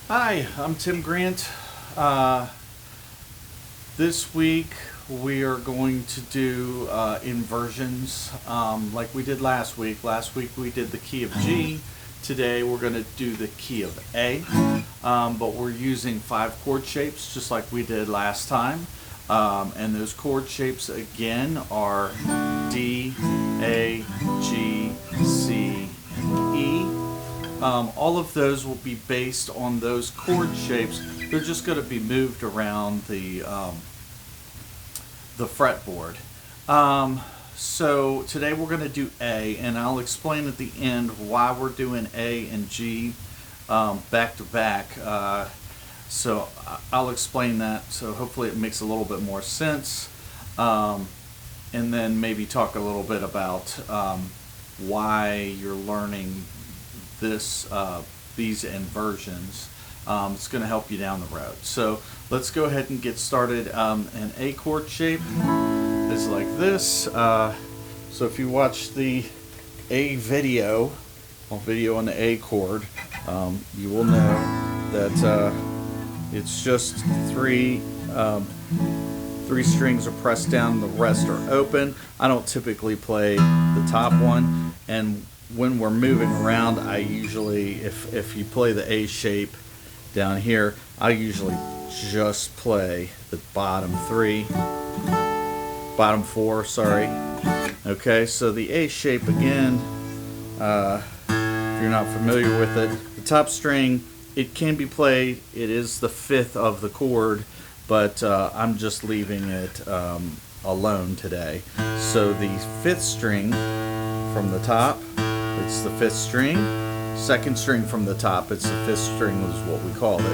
Hi, I'm Tim Grant. This week we are going to do inversions like we did last week. Last week we did the key of G. Today we're going to do the key of A, but we're using 5 chord shapes just like we did last time. And those chord shapes again are D, A, G, C, and E. All of those will be based on those chord shapes. They're just going to be moved around the fretboard. So today we're going to do A, and I'll explain at the end why we're doing A and G back to back. So I'll explain that. So hopefully it makes a little bit more sense, and then maybe talk a little bit about why you're learning these inversions. It's going to help you down the road. So let's go ahead and get started. An A chord shape is like this. So if you watch the A video on the A chord, you will know that it's just three strings are pressed down, the rest are open. I don't typically play the top one, and when we're moving around, I usually, if you play the A shape down here, I usually just play the bottom four, sorry. Okay, so the A shape again, if you're not familiar with it, the top string, it can be played, it is the 5th of the chord, but I'm just leaving it alone today. So the 5th string from the top, it's the 5th string. 2nd string from the top, it's the 5th string is what we call it.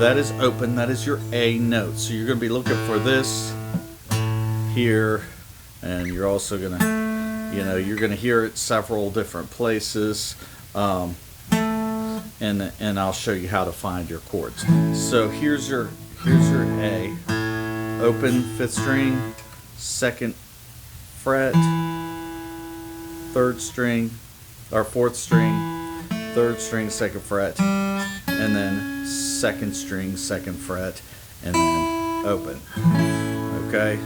That is open, that is your A note. So you're going to be looking for this here, and you're also going to, you're going to hear it several different places, and I'll show you how to find your chords. So here's your A, open 5th string, 2nd fret, 3rd string, or 4th string, 3rd string, 2nd fret, and then 2nd string, 2nd fret, and then open. Okay?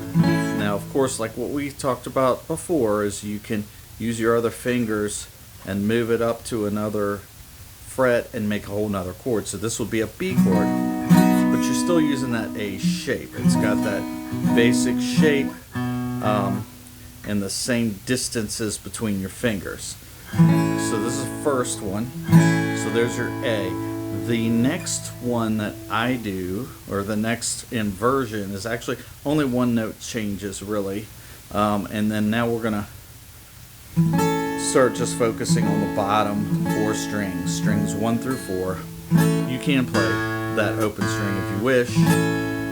Now, of course, like what we talked about before, is you can use your other fingers and move it up to another fret and make a whole nother chord. So this would be a B chord, but you're still using that A shape. It's got that basic shape and the same distances between your fingers. So this is the first one. So there's your A. The next one that I do, or the next inversion, is actually only one note changes really. And then now we're going to start just focusing on the bottom 4 strings, strings 1 through 4. You can play that open string if you wish,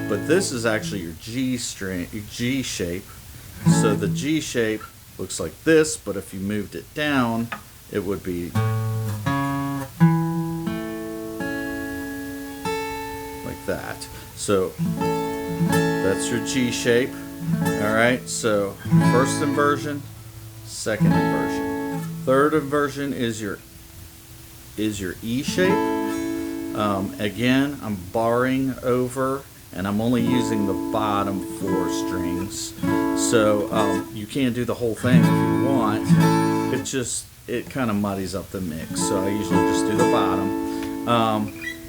but this is actually your G string, G shape. So the G shape looks like this, but if you moved it down, it would be like that. So that's your G shape. Alright, so first inversion, second inversion. Third inversion is your E shape. Again, I'm barring over, and I'm only using the bottom 4 strings. So you can do the whole thing if you want. It kind of muddies up the mix. So I usually just do the bottom.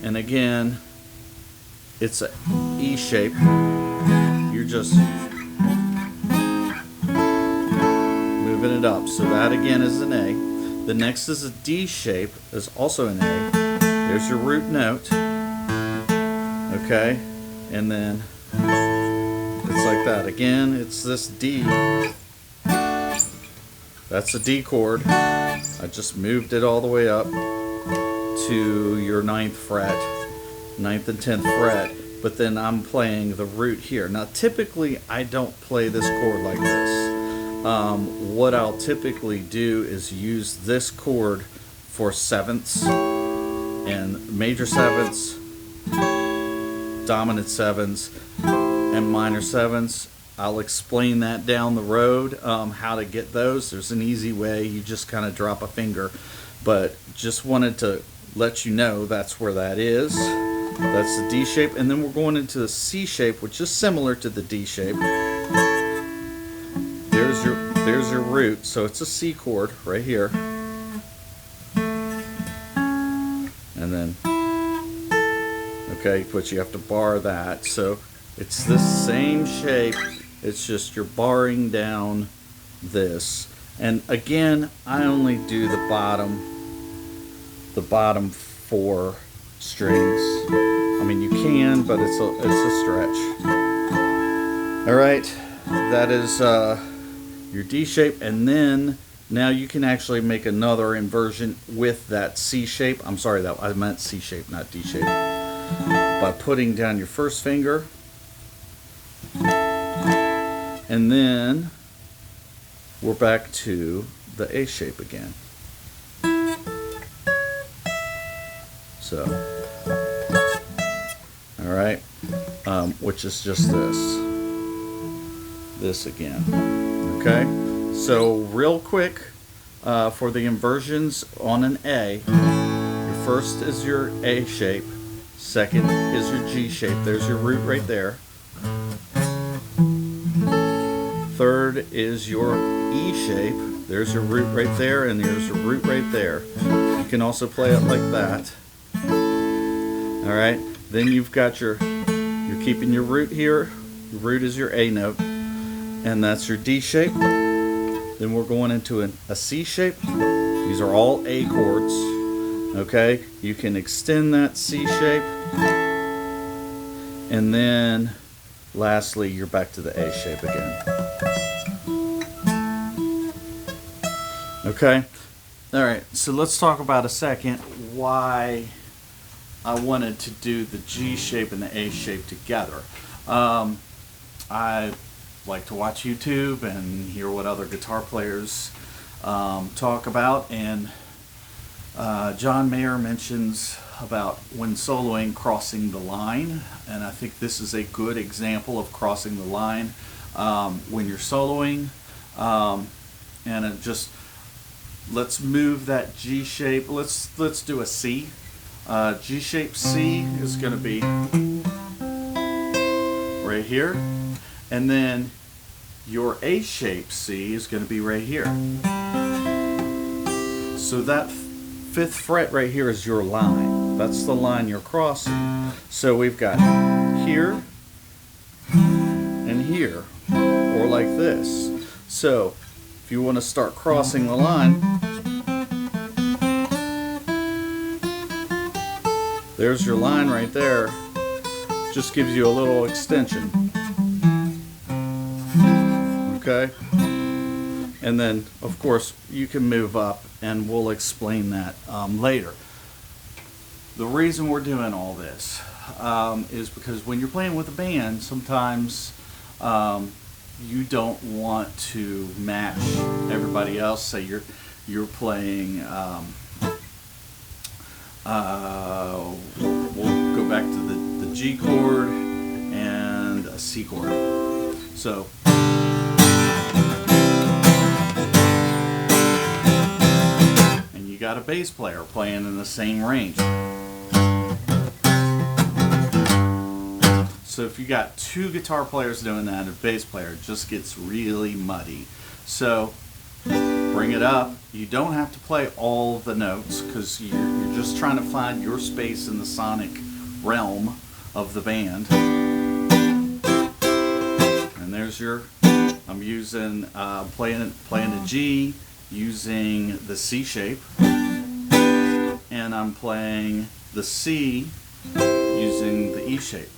And again, it's an E shape. You're just moving it up. So that again is an A. The next is a D shape, is also an A. There's your root note. Okay, and then it's like that. Again, it's this D. That's a D chord. I just moved it all the way up to your 9th fret, 9th and 10th fret, but then I'm playing the root here. Now typically I don't play this chord like this. What I'll typically do is use this chord for 7ths and major 7ths, dominant 7ths, and minor 7ths. I'll explain that down the road, how to get those. There's an easy way. You just kind of drop a finger. But just wanted to let you know that's where that is. That's the D shape, and then we're going into the C shape, which is similar to the D shape. There's your root, so it's a C chord right here. And then, okay, but you have to bar that. So it's the same shape, it's just you're barring down this. And again, I only do the bottom 4 strings. I mean, you can, but it's a stretch. All right, that is your D shape, and then now you can actually make another inversion with that C shape. I'm sorry, that I meant C shape, not D shape. By putting down your first finger, and then we're back to the A shape again. So, all right, which is just this again. Okay, so real quick, for the inversions on an A, your first is your A shape, second is your G shape, there's your root right there. Third is your E shape, there's your root right there, and there's your root right there. You can also play it like that. Alright, then you've got you're keeping your root here, your root is your A note, and that's your D shape. Then we're going into a C shape. These are all A chords. Okay, you can extend that C shape, and then lastly you're back to the A shape again. Okay, all right, so let's talk about a second why I wanted to do the G shape and the A shape together. I like to watch YouTube and hear what other guitar players talk about, and John Mayer mentions about when soloing crossing the line, and I think this is a good example of crossing the line when you're soloing. And it just, let's move that G shape, let's do a C. G shape C is going to be right here, and then your A shape C is going to be right here. So that 5th fret right here is your line. That's the line you're crossing. So we've got here and here, or like this. So if you want to start crossing the line, there's your line right there. Just gives you a little extension. Okay? And then, of course, you can move up, and we'll explain that later. The reason we're doing all this is because when you're playing with a band, sometimes you don't want to match everybody else. Say you're playing. We'll go back to the G chord and a C chord. So. Got a bass player playing in the same range. So if you got 2 guitar players doing that, a bass player, it just gets really muddy. So bring it up. You don't have to play all the notes, because you're just trying to find your space in the sonic realm of the band. And there's your, I'm using playing a G, using the C shape, and I'm playing the C using the E shape.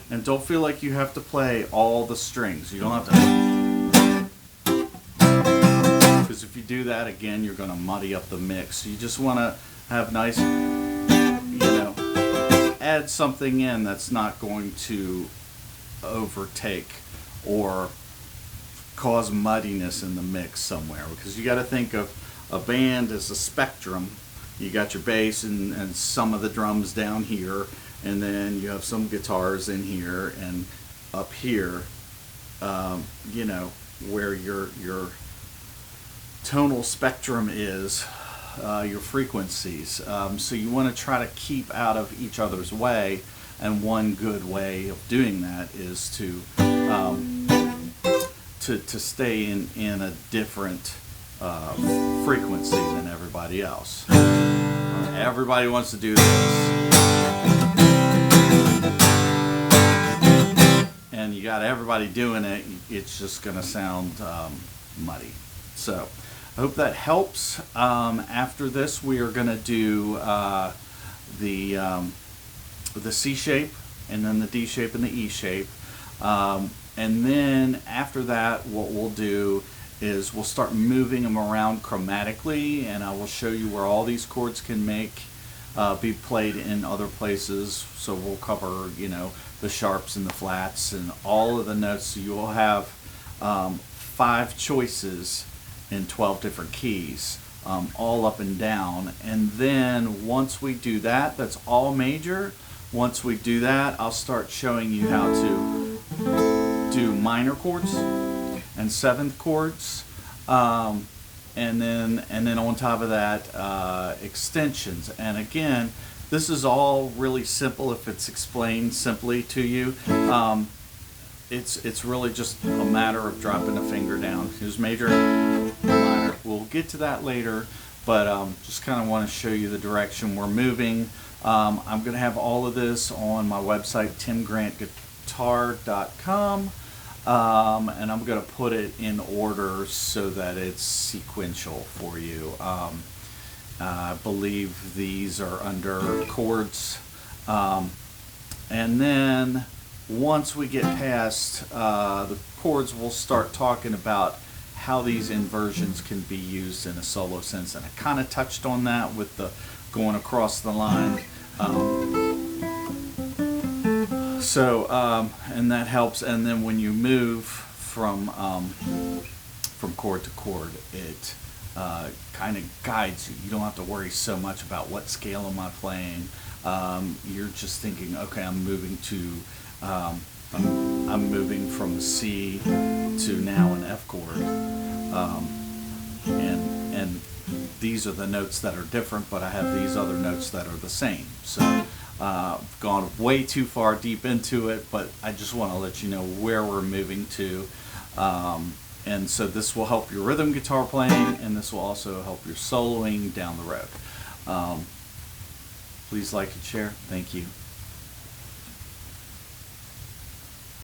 And don't feel like you have to play all the strings. You don't have to, because if you do that again, you're going to muddy up the mix. You just want to have nice, add something in that's not going to overtake or cause muddiness in the mix somewhere, because you got to think of a band as a spectrum. You got your bass and some of the drums down here, and then you have some guitars in here, and up here, where your tonal spectrum is, your frequencies. So you want to try to keep out of each other's way, and one good way of doing that is to stay in a different frequency than everybody else. Everybody wants to do this, and you got everybody doing it. It's just going to sound muddy. So I hope that helps. After this, we are going to do the C shape, and then the D shape and the E shape. And then after that, what we'll do is we'll start moving them around chromatically, and I will show you where all these chords can be played in other places. So we'll cover, the sharps and the flats and all of the notes. So you will have 5 choices in 12 different keys, all up and down. And then once we do that, that's all major. Once we do that, I'll start showing you how to do minor chords and 7th chords, and then on top of that, extensions. And again, this is all really simple if it's explained simply to you. It's really just a matter of dropping a finger down. Here's major, minor. We'll get to that later, but just kind of want to show you the direction we're moving. I'm going to have all of this on my website, timgrantguitar.com. And I'm going to put it in order so that it's sequential for you. I believe these are under chords. And then once we get past the chords, we'll start talking about how these inversions can be used in a solo sense. And I kind of touched on that with the going across the line. And that helps. And then when you move from chord to chord, it kind of guides you. You don't have to worry so much about what scale am I playing. You're just thinking, okay, I'm moving to, I'm moving from C to now an F chord, and these are the notes that are different, but I have these other notes that are the same. So I've gone way too far deep into it, but I just want to let you know where we're moving to. And so this will help your rhythm guitar playing, and this will also help your soloing down the road. Please like and share. Thank you.